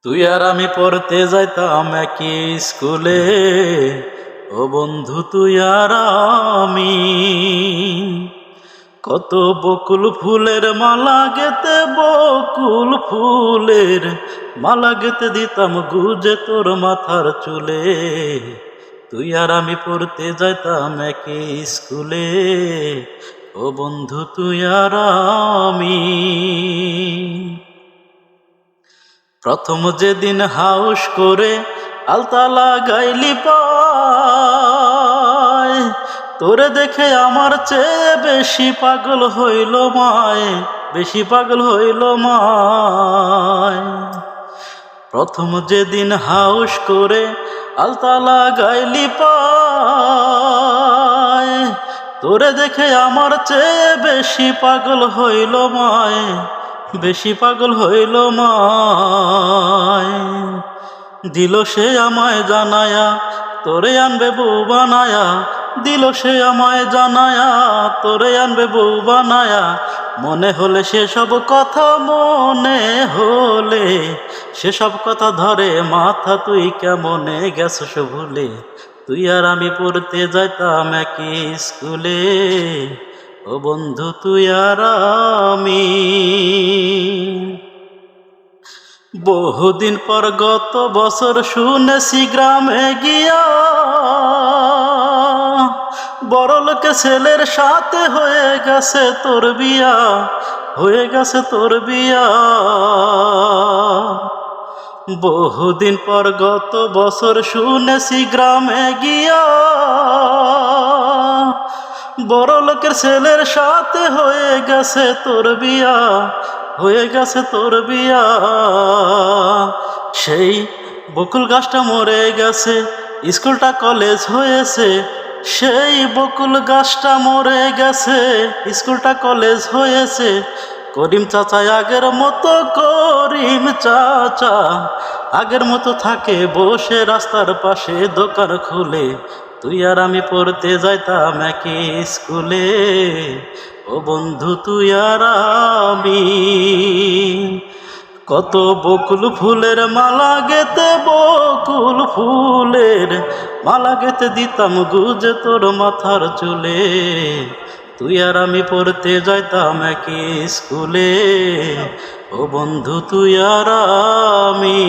তুই আর আমি পড়তে যাইতাম একই স্কুলে, ও বন্ধু তুই আর আমি। কত বকুল ফুলের মালা গেতে, বকুল ফুলের মালা গেতে দিতাম গুজে তোর মাথার চুলে। তুই আর আমি পড়তে যাইতাম একই স্কুলে, ও বন্ধু তুই আর আমি। প্রথম যেদিন হাউস করে আলতা লাগাইলি পায়, তোরে দেখে আমার চেয়ে বেশি পাগল হইল মায়, বেশি পাগল হইল মায়। প্রথম যেদিন হাউস করে আলতা লাগাইলি পায়, তোরে দেখে আমার চেয়ে বেশি পাগল হইল মায়, বেশি পাগল হইল মায়। দিল সে আমায় জানায়া তোরে আনবে বউ বানায়া, দিল সে আমায় জানায়া তোরে আনবে বউ বানায়া। মনে হলে সেসব কথা, মনে হলে সেসব কথা ধরে মাথা, তুই কেমনে গেছস ভুলে। তুই আর আমি পড়তে যাইতাম একই স্কুলে, ও বন্ধু তুই আর আমি। বহুদিন পর গত বছর শুনেছি গ্রামে গিয়া, বড়লোকের ছেলের সাথে হয়ে গেছে তোর বিয়া, হয়ে গেছে তোর বিয়া। বহুদিন পর গত বছর শুনেছি গ্রামে গিয়া, বড়লোকের ছেলের সাথে হয়ে গেছে তোর বিয়া, হয়ে গেছে তোর বিয়া। সেই বকুল গাছটা মরে গেছে, স্কুলটা কলেজ হয়েছে। সেই বকুল গাছটা মরে গেছে, স্কুলটা কলেজ হয়েছে। করিম চাচা আগের মতো, করিম চাচা আগের মতো থাকে বসে রাস্তার পাশে দোকান খুলে। তুই আর আমি পড়তে যাইতাম একই স্কুলে, ও বন্ধু তুই আর আমি। কত বকুল ফুলের মালা গেতে, বকুল ফুলের মালা গেতে দিতাম গুজে তোর মাথার চুলে। তুই আর আমি পড়তে যাইতাম একই স্কুলে, ও বন্ধু তুই আর আমি।